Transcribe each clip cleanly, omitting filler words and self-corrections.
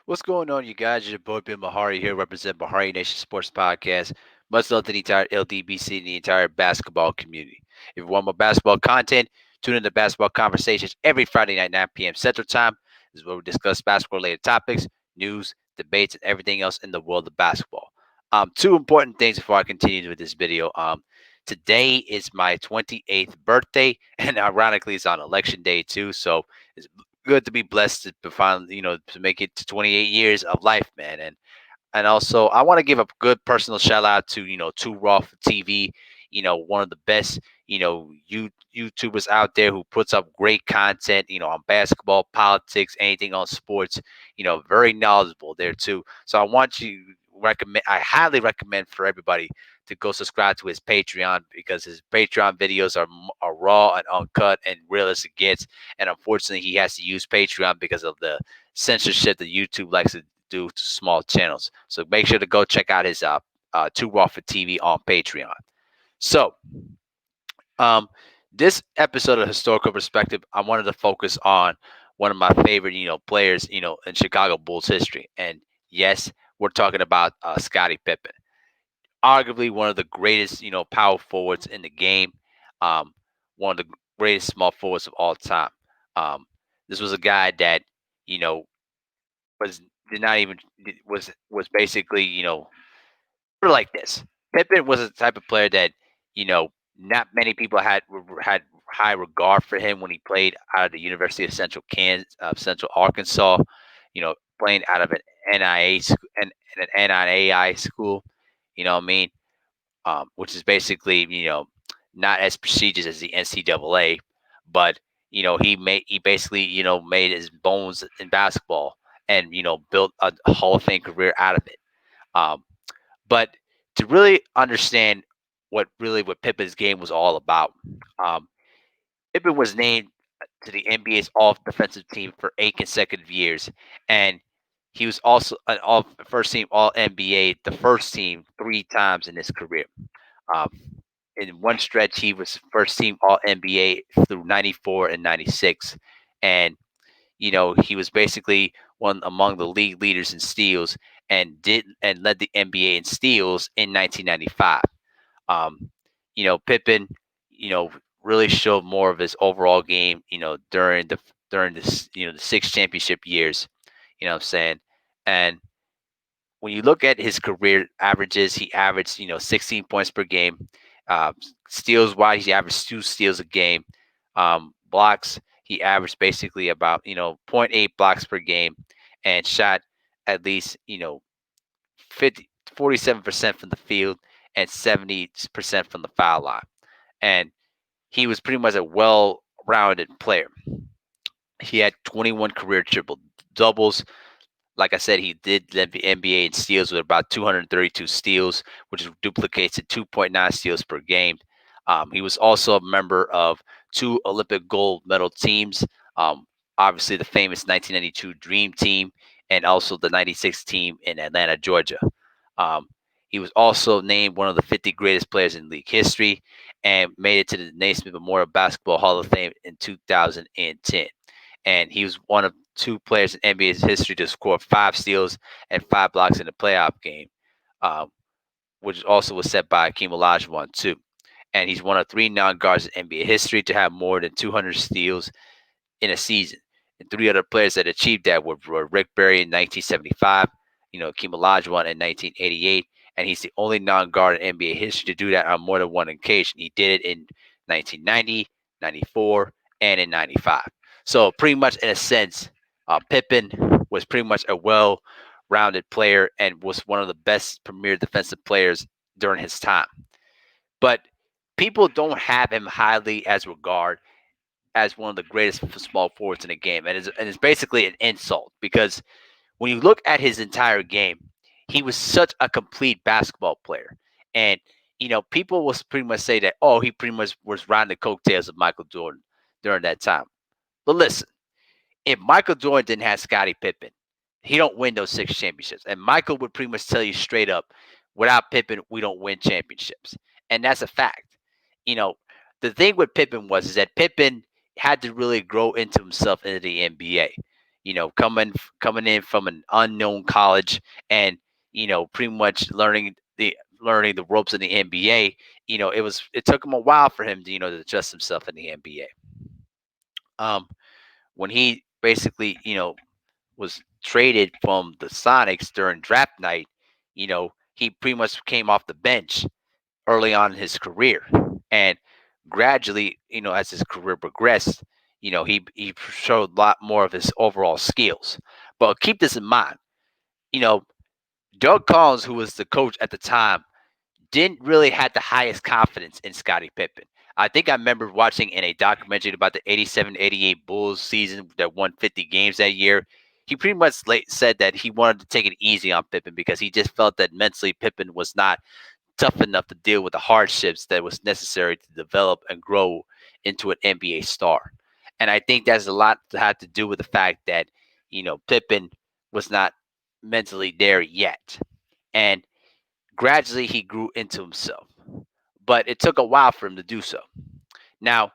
What's going on, you guys? It's your boy Ben Bahari here, represent Bahari Nation Sports Podcast. Much love to the entire LDBC and the entire basketball community. If you want more basketball content, tune in to Basketball Conversations every Friday night, 9 p.m. Central Time. This is where we discuss basketball-related topics, news, debates, and everything else in the world of basketball. Two important things before I continue with this video. Today is my 28th birthday, and ironically, it's on election day too. So it's good to be blessed to find to make it to 28 years of life, man. And also I want to give a good personal shout out to Two Raw for TV, one of the best YouTubers out there who puts up great content, on basketball, politics, anything on sports. Very knowledgeable there too. So I highly recommend for everybody to go subscribe to his Patreon because his Patreon videos are raw and uncut and real as it gets. And unfortunately, he has to use Patreon because of the censorship that YouTube likes to do to small channels. So make sure to go check out his Too Raw for TV on Patreon. So um, this episode of Historical Perspective, I wanted to focus on one of my favorite players in Chicago Bulls history, and yes, we're talking about Scottie Pippen, arguably one of the greatest power forwards in the game, um, one of the greatest small forwards of all time. Um, this was a guy that you know was did not even was basically put it like this. Pippen was a type of player that you know not many people had high regard for him when he played out of the University of Central Arkansas. Playing out of an NIA an NIAI school. You know what I mean? Which is basically not as prestigious as the NCAA, but he basically made his bones in basketball and built a Hall of Fame career out of it. Um, but to really understand what Pippen's game was all about, um, Pippen was named to the NBA's All Defensive Team for 8 consecutive years, and he was also an All First Team All NBA, the first team 3 times in his career. Um, in one stretch, he was first team All NBA through '94 and '96, and he was basically one among the league leaders in steals and led the NBA in steals in 1995. Um, Pippen, you know, really showed more of his overall game, during this, the 6 championship years. You know what I'm saying? And when you look at his career averages, he averaged 16 points per game. Uh, Steals wise, he averaged 2 steals a game. Blocks, he averaged basically about zero point 0.8 blocks per game, and shot at least 47% from the field and 70% from the foul line. And he was pretty much a well-rounded player. He had 21 career triple doubles. Like I said, he did lead the NBA in steals with about 232 steals, which duplicates at 2.9 steals per game. He was also a member of 2 Olympic gold medal teams. Um, Obviously, the famous 1992 Dream Team and also the '96 team in Atlanta, Georgia. Um, he was also named one of the 50 greatest players in league history and made it to the Naismith Memorial Basketball Hall of Fame in 2010. And he was one of 2 players in NBA's history to score 5 steals and 5 blocks in a playoff game, um, which also was set by Akeem Olajuwon too. And he's one of 3 non-guards in NBA history to have more than 200 steals in a season. And 3 other players that achieved that were Rick Barry in 1975, Akeem Olajuwon in 1988, and he's the only non-guard in NBA history to do that on more than one occasion. He did it in 1990, '94, and in '95. So pretty much in a sense, Pippen was pretty much a well-rounded player and was one of the best premier defensive players during his time. But people don't have him highly as regard as one of the greatest small forwards in the game, and it's basically an insult because when you look at his entire game, he was such a complete basketball player, and people will pretty much say that he pretty much was riding the coattails of Michael Jordan during that time. But listen, if Michael Jordan didn't have Scottie Pippen, he don't win those 6 championships. And Michael would pretty much tell you straight up, without Pippen, we don't win championships. And that's a fact. You know, the thing with Pippen was is that Pippen had to really grow into himself into the NBA. coming in from an unknown college, and pretty much learning the ropes in the NBA. It took him a while for him to to adjust himself in the NBA. When he basically was traded from the Sonics during draft night, he pretty much came off the bench early on in his career, and gradually, as his career progressed, he showed a lot more of his overall skills. But keep this in mind, you know, Doug Collins, who was the coach at the time, didn't really have the highest confidence in Scottie Pippen. I think I remember watching in a documentary about the 87-88 Bulls season that won 50 games that year. He pretty much said that he wanted to take it easy on Pippen because he just felt that mentally Pippen was not tough enough to deal with the hardships that was necessary to develop and grow into an NBA star. And I think that's a lot to have to do with the fact that, Pippen was not mentally there yet. And gradually he grew into himself. But it took a while for him to do so. Now,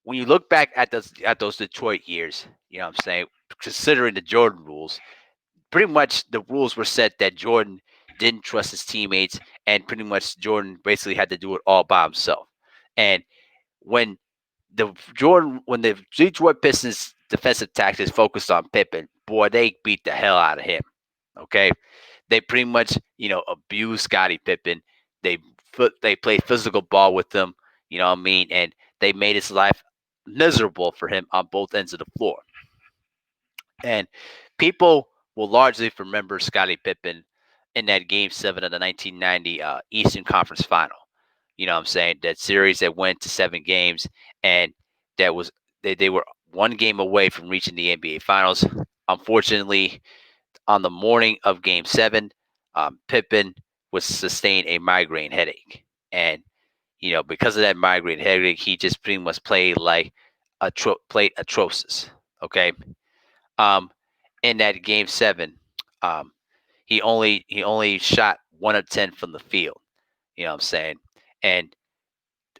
when you look back at those Detroit years, what I'm saying, considering the Jordan rules, pretty much the rules were set that Jordan didn't trust his teammates, and pretty much Jordan basically had to do it all by himself. And when when the Detroit Pistons defensive tactics focused on Pippen, boy, they beat the hell out of him. Okay, they pretty much abused Scottie Pippen. They they played physical ball with him. You know what I mean? And they made his life miserable for him on both ends of the floor. And people will largely remember Scottie Pippen in that Game 7 of the 1990 Eastern Conference Final. You know what I'm saying? That series that went to 7 games, and that was they were one game away from reaching the NBA Finals. Unfortunately, on the morning of Game 7, Pippen was sustained a migraine headache. And, because of that migraine headache, he just pretty much played like played atrocious. Okay. Um, in that Game 7, um, he only shot 1 of 10 from the field. You know what I'm saying? And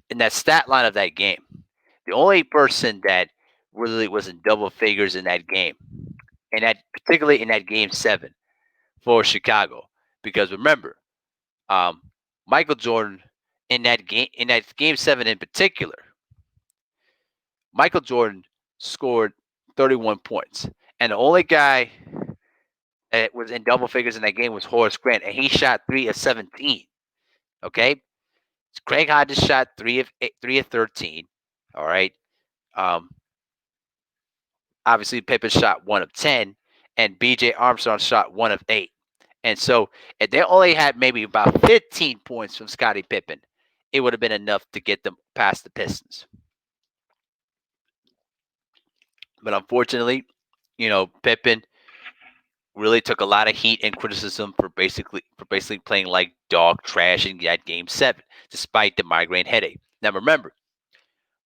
in that stat line of that game, the only person that really was in double figures in that game, and that particularly in that Game 7 for Chicago, because remember, um, Michael Jordan in that Game 7 in particular, Michael Jordan scored 31 points, and the only guy that was in double figures in that game was Horace Grant, and he shot 3 of 17. Okay, Craig Hodges shot 3 of 13. All right. Um, Obviously, Pippen shot 1 of 10, and B.J. Armstrong shot 1 of 8. And so, if they only had maybe about 15 points from Scottie Pippen, it would have been enough to get them past the Pistons. But unfortunately, Pippen really took a lot of heat and criticism for basically playing like dog trash in that Game 7, despite the migraine headache. Now remember,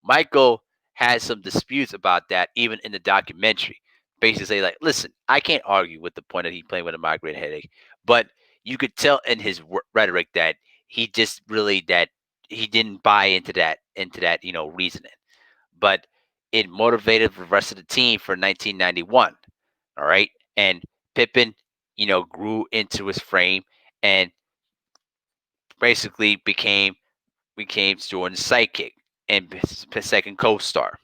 Michael had some disputes about that even in the documentary. Basically, say like, listen, I can't argue with the point that he playing with a migraine headache, but you could tell in his rhetoric that he just really that he didn't buy into that reasoning. But it motivated the rest of the team for 1991. All right, and Pippen, grew into his frame and basically became Jordan's sidekick and his second co-star.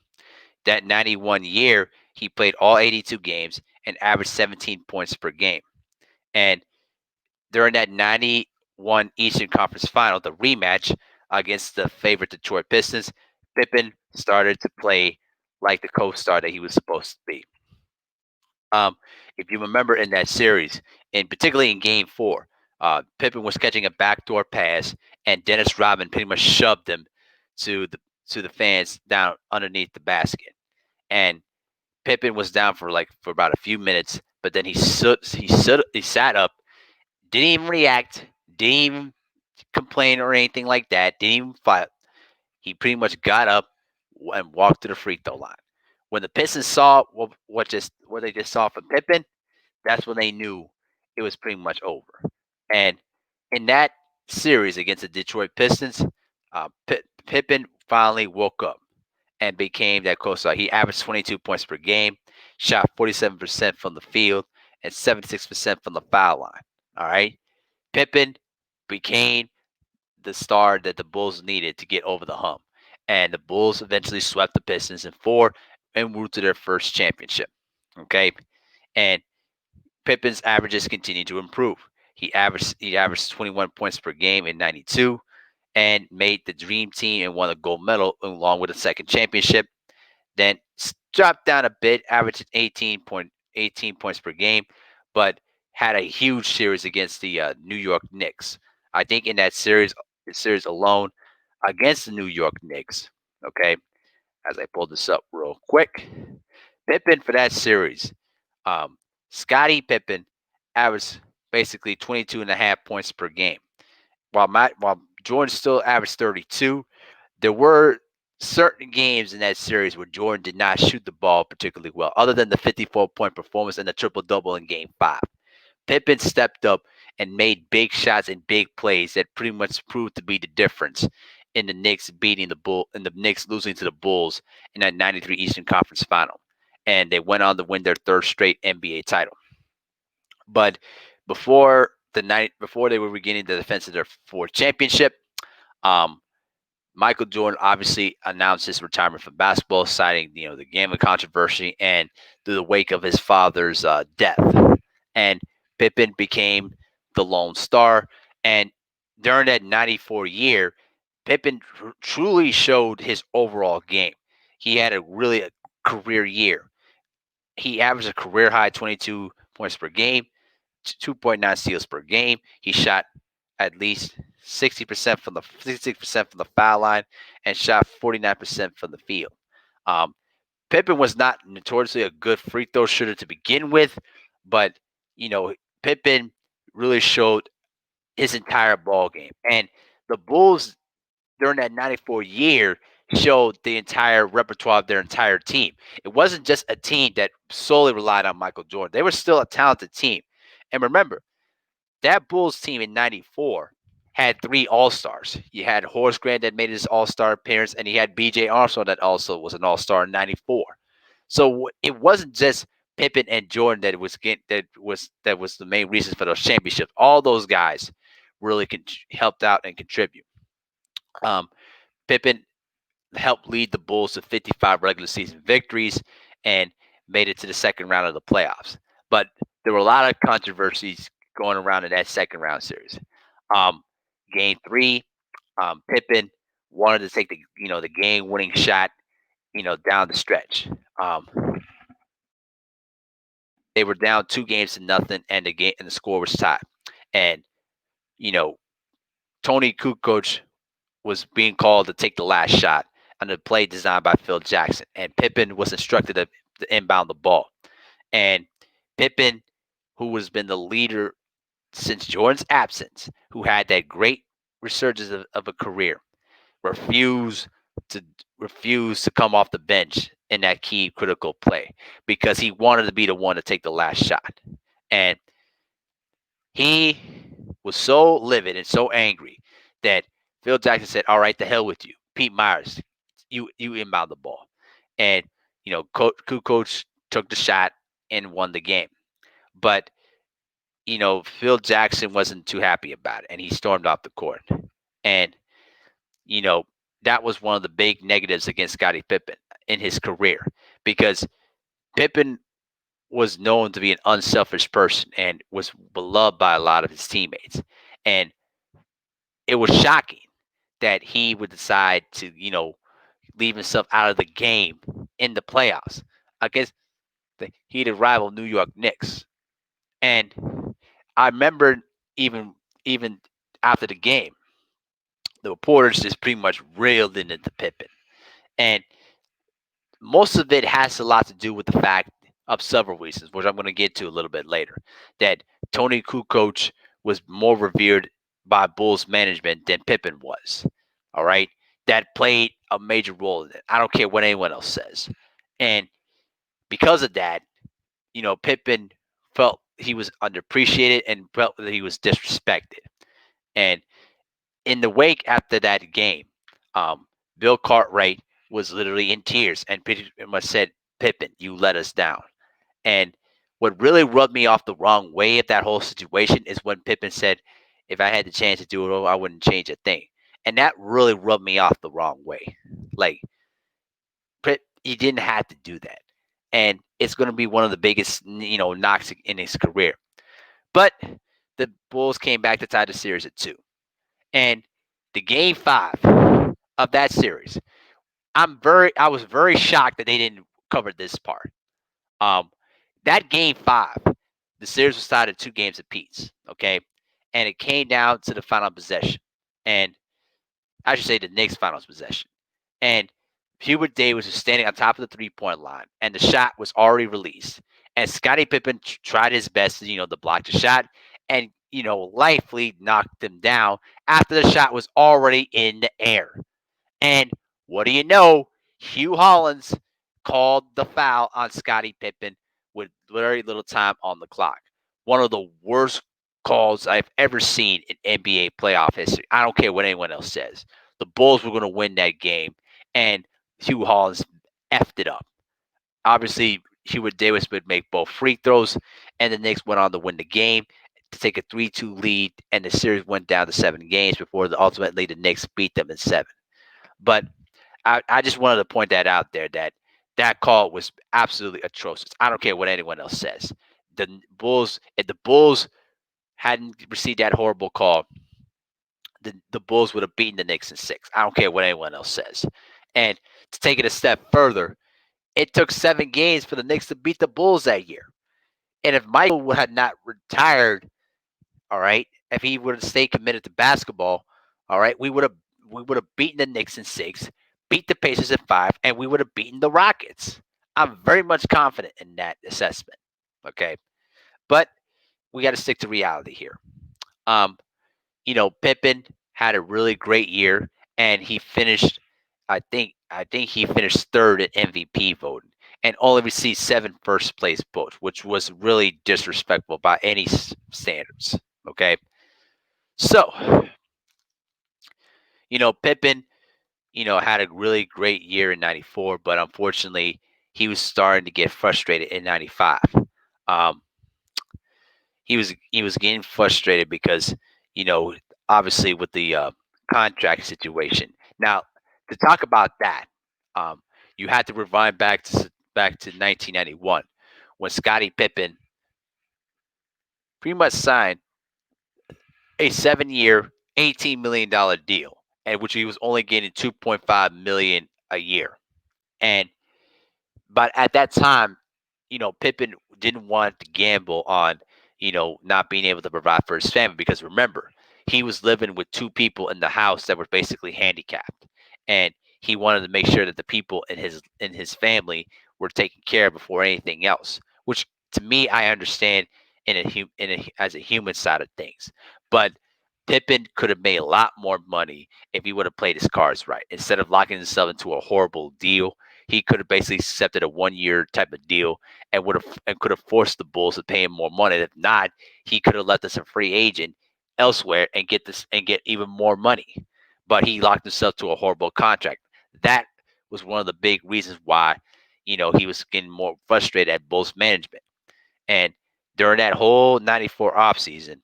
That 91 year, he played all 82 games and averaged 17 points per game. And during that 91 Eastern Conference Final, the rematch against the favorite Detroit Pistons, Pippen started to play like the co-star that he was supposed to be. If you remember in that series, and particularly in Game 4, Pippen was catching a backdoor pass, and Dennis Rodman pretty much shoved him to the fans down underneath the basket. And Pippen was down for about a few minutes, but then he sat up, didn't even react, didn't even complain or anything like that, didn't even fight. He pretty much got up and walked to the free throw line. When the Pistons saw what they just saw from Pippen, that's when they knew it was pretty much over. And in that series against the Detroit Pistons, Pippen finally woke up, and became that co-star. He averaged 22 points per game, shot 47% from the field, and 76% from the foul line. All right. Pippen became the star that the Bulls needed to get over the hump. And the Bulls eventually swept the Pistons in four and moved to their first championship. Okay. And Pippen's averages continued to improve. He averaged 21 points per game in 92 and made the dream team and won a gold medal along with a second championship. Then dropped down a bit, averaging 18 points per game, but had a huge series against the New York Knicks. I think in that series alone against the New York Knicks, okay, as I pull this up real quick, Pippen for that series, um, Scottie Pippen averaged basically 22 and a half points per game, while Jordan still averaged 32. There were certain games in that series where Jordan did not shoot the ball particularly well, other than the 54-point performance and the triple double in Game 5. Pippen stepped up and made big shots and big plays that pretty much proved to be the difference in the Knicks beating the Bull and the Knicks losing to the Bulls in that 93 Eastern Conference final. And they went on to win their third straight NBA title. But before they were beginning the defense of their fourth championship, um, Michael Jordan obviously announced his retirement from basketball, citing the gambling controversy and the wake of his father's death. And Pippen became the lone star. And during that '94 year, Pippen truly showed his overall game. He had a career year. He averaged a career high 22 points per game, 2.9 steals per game. He shot at least 66% from the foul line and shot 49% from the field. Um, Pippen was not notoriously a good free throw shooter to begin with, but Pippen really showed his entire ball game. And the Bulls during that '94 year showed the entire repertoire of their entire team. It wasn't just a team that solely relied on Michael Jordan. They were still a talented team. And remember, that Bulls team in '94 had three All Stars. You had Horace Grant that made his All Star appearance, and he had B.J. Armstrong that also was an All Star in '94. So it wasn't just Pippen and Jordan that was the main reason for those championships. All those guys really helped out and contribute. Um, Pippen helped lead the Bulls to 55 regular season victories and made it to the second round of the playoffs. But there were a lot of controversies going around in that second round series. Um, Game 3, Pippen wanted to take the game winning shot, down the stretch. Um, they were down 2 games to nothing, and the score was tied. And you know, Tony Kukoc was being called to take the last shot on the play designed by Phil Jackson, and Pippen was instructed to inbound the ball. And Pippen, who has been the leader since Jordan's absence, who had that great resurgence of a career, refused to refuse to come off the bench in that key critical play because he wanted to be the one to take the last shot. And he was so livid and so angry that Phil Jackson said, "All right, the hell with you, Pete Myers, you inbound the ball," and coach took the shot and won the game. But Phil Jackson wasn't too happy about it, and he stormed off the court. And you know that was one of the big negatives against Scottie Pippen in his career because Pippen was known to be an unselfish person and was beloved by a lot of his teammates. And it was shocking that he would decide to, leave himself out of the game in the playoffs against the heated rival New York Knicks. And I remember even after the game, the reporters just pretty much railed into Pippen. And most of it has a lot to do with the fact of several reasons, which I'm going to get to a little bit later, that Tony Kukoc was more revered by Bulls management than Pippen was. All right. That played a major role in it. I don't care what anyone else says. And because of that, Pippen felt he was underappreciated and felt that he was disrespected. And in the wake after that game, Bill Cartwright was literally in tears and pretty much said, "Pippen, you let us down." And what really rubbed me off the wrong way of that whole situation is when Pippen said, "If I had the chance to do it over, I wouldn't change a thing." And that really rubbed me off the wrong way. Like, he didn't have to do that, and it's going to be one of the biggest, knocks in his career. But the Bulls came back to tie the series at 2, and the game 5 of that series, I was very shocked that they didn't cover this part. Um, that game 5, the series was tied at 2 games apiece. Okay, and it came down to the final possession, and I should say the Knicks' final possession. And Hubert Davis was standing on top of the 3-point line, and the shot was already released. And Scottie Pippen tried his best to, to block the shot, and lightly knocked him down after the shot was already in the air. And what do you know? Hugh Hollins called the foul on Scottie Pippen with very little time on the clock. One of the worst calls I've ever seen in NBA playoff history. I don't care what anyone else says. The Bulls were going to win that game, and Hugh Hollins effed it up. Obviously, Hubert Davis would make both free throws, and the Knicks went on to win the game to take a 3-2 lead, and the series went down to 7 games before ultimately the Knicks beat them in 7. But I just wanted to point that out there that that call was absolutely atrocious. I don't care what anyone else says. If the Bulls hadn't received that horrible call, the Bulls would have beaten the Knicks in 6. I don't care what anyone else says. And to take it a step further, it took 7 games for the Knicks to beat the Bulls that year. And if Michael had not retired, all right, if he would have stayed committed to basketball, all right, we would have beaten the Knicks in 6, beat the Pacers in 5, and we would have beaten the Rockets. I'm very much confident in that assessment. Okay, but we got to stick to reality here. Um, Pippen had a really great year, and he finished. I think he finished third in MVP voting, and only received 7 first place votes, which was really disrespectful by any standards. Okay, so Pippen, had a really great year in '94, but unfortunately, he was starting to get frustrated in '95. Um, he was getting frustrated because you know obviously with the contract situation. Now, to talk about that, um, you had to rewind back to 1991 when Scottie Pippen pretty much signed a 7-year, $18 million deal, and which he was only getting 2.5 million a year. And but at that time, Pippen didn't want to gamble on, not being able to provide for his family because remember, he was living with 2 people in the house that were basically handicapped, and he wanted to make sure that the people in his family were taken care of before anything else. Which to me, I understand as a human side of things, but Pippen could have made a lot more money if he would have played his cards right. Instead of locking himself into a horrible deal, he could have basically accepted a 1 year type of deal and could have forced the Bulls to pay him more money. If not, he could have left us a free agent elsewhere and get even more money. But he locked himself to a horrible contract. That was one of the big reasons why, he was getting more frustrated at Bulls management. And during that whole '94 offseason,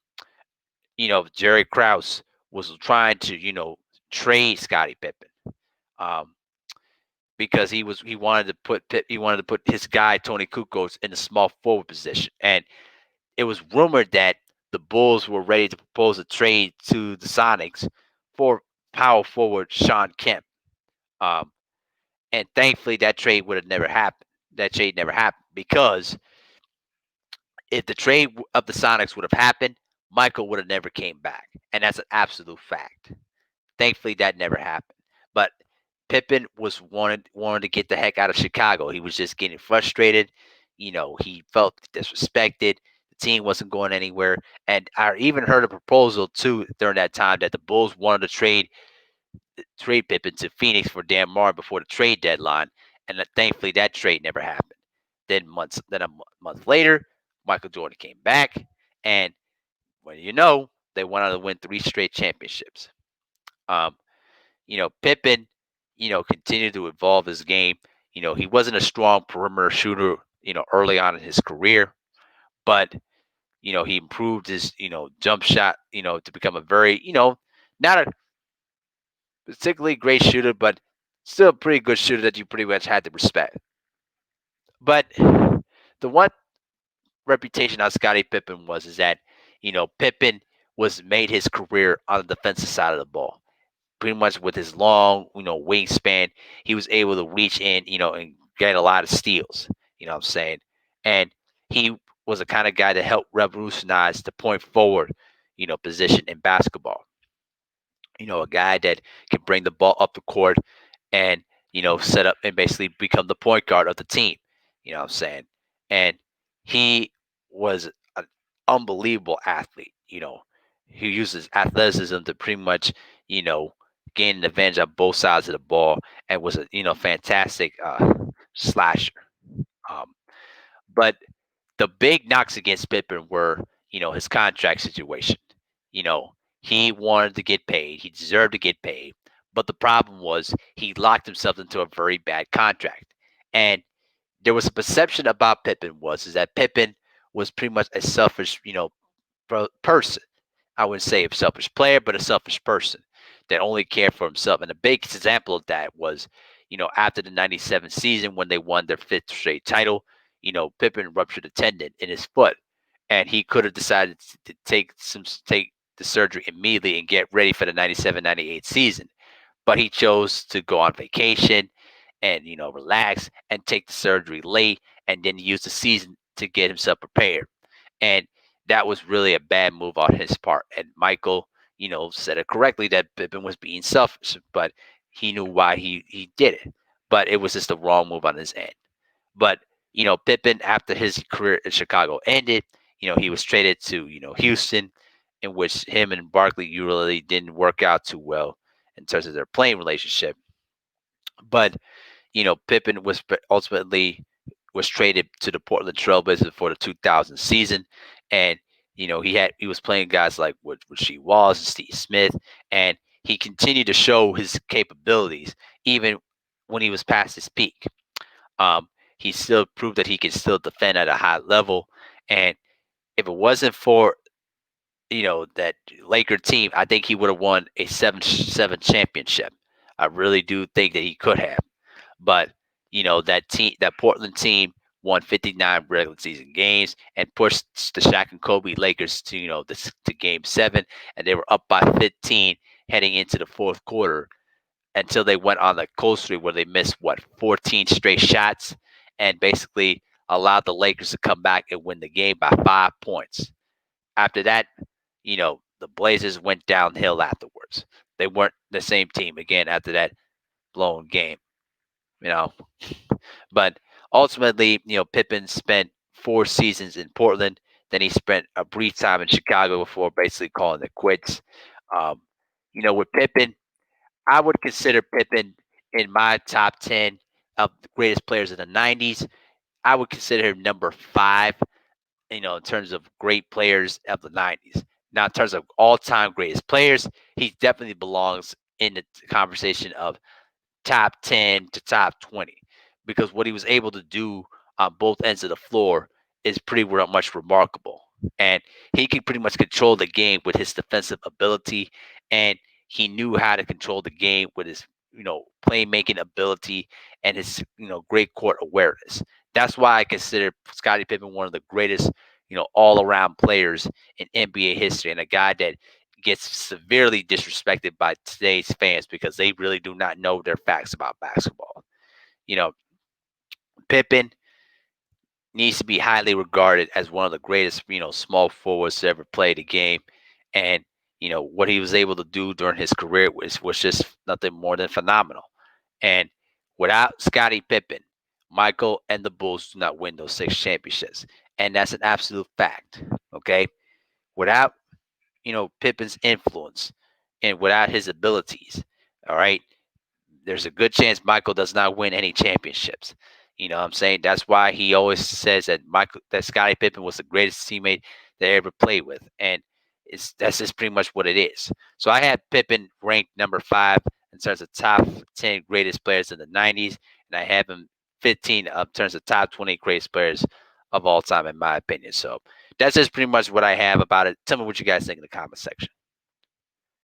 Jerry Krause was trying to, trade Scottie Pippen. Um, because he wanted to put his guy Tony Kukoc in the small forward position, and it was rumored that the Bulls were ready to propose a trade to the Sonics for power forward Sean Kemp. Um, and thankfully, that trade would have never happened. That trade never happened because if the trade of the Sonics would have happened, Michael would have never came back, and that's an absolute fact. Thankfully, that never happened. But Pippen wanted to get the heck out of Chicago. He was just getting frustrated. He felt disrespected. The team wasn't going anywhere. And I even heard a proposal too during that time that the Bulls wanted to trade Pippen to Phoenix for Dan Martin before the trade deadline. And thankfully, that trade never happened. Then a month later, Michael Jordan came back, and they went on to win 3 straight championships. Um, Pippen, continued to evolve his game. He wasn't a strong perimeter shooter, early on in his career, but he improved his, jump shot, to become a very, not a particularly great shooter, but still a pretty good shooter that you pretty much had to respect. But the one reputation on Scottie Pippen was is that, Pippen was made his career on the defensive side of the ball. Pretty much with his long, wingspan, he was able to reach in, and get a lot of steals. You know what I'm saying? And he was the kind of guy that helped revolutionize the point forward, position in basketball. A guy that can bring the ball up the court and, set up and basically become the point guard of the team. You know what I'm saying? And he was an unbelievable athlete. He uses athleticism to pretty much, you know, gain an advantage on both sides of the ball and was a, fantastic slasher. Um, but the big knocks against Pippen were, his contract situation. You know, he wanted to get paid. He deserved to get paid. But the problem was he locked himself into a very bad contract. And there was a perception about Pippen was is that Pippen was pretty much a selfish, person. I wouldn't say a selfish player, but a selfish person that only cared for himself. And a big example of that was, after the '97 season when they won their fifth straight title, Pippen ruptured a tendon in his foot, and he could have decided to take the surgery immediately and get ready for the '97-'98 season. But he chose to go on vacation and, relax and take the surgery late and then use the season to get himself prepared. And that was really a bad move on his part. And Michael, said it correctly that Pippen was being selfish, but he knew why he did it. But it was just the wrong move on his end. But, Pippen, after his career in Chicago ended, he was traded to, Houston, in which him and Barkley really didn't work out too well in terms of their playing relationship. But, Pippen was ultimately was traded to the Portland Trailblazers for the 2000 season, and he was playing guys like with Rasheed Wallace and Steve Smith, and he continued to show his capabilities even when he was past his peak. Um, he still proved that he can still defend at a high level, and if it wasn't for that Laker team, I think he would have won a 7-7 championship. I really do think that he could have. But that Portland team won 59 regular season games and pushed the Shaq and Kobe Lakers to to Game 7, and they were up by 15 heading into the fourth quarter until they went on the cold streak where they missed 14 straight shots and basically allowed the Lakers to come back and win the game by 5 points. After that, the Blazers went downhill afterwards. They weren't the same team again after that blown game. You know, but ultimately, Pippen spent 4 seasons in Portland. Then he spent a brief time in Chicago before basically calling it quits. Um, with Pippen, I would consider Pippen in my top 10 of the greatest players of the '90s. I would consider him number 5, in terms of great players of the '90s. Now, in terms of all-time greatest players, he definitely belongs in the conversation of top 10 to top 20 because what he was able to do on both ends of the floor is pretty much remarkable. And he could pretty much control the game with his defensive ability, and he knew how to control the game with his, playmaking ability and his, great court awareness. That's why I consider Scottie Pippen one of the greatest, all around players in NBA history and a guy that gets severely disrespected by today's fans because they really do not know their facts about basketball. You know, Pippen needs to be highly regarded as one of the greatest, small forwards to ever play the game. And, what he was able to do during his career was just nothing more than phenomenal. And without Scottie Pippen, Michael and the Bulls do not win those 6 championships. And that's an absolute fact. Okay. Without Pippen's influence and without his abilities, all right, there's a good chance Michael does not win any championships. You know what I'm saying? That's why he always says that Scottie Pippen was the greatest teammate they ever played with. And that's just pretty much what it is. So I had Pippen ranked number 5 in terms of top 10 greatest players in the 90s, and I have him 15 in terms of top 20 greatest players of all time, in my opinion. So that's just pretty much what I have about it. Tell me what you guys think in the comment section.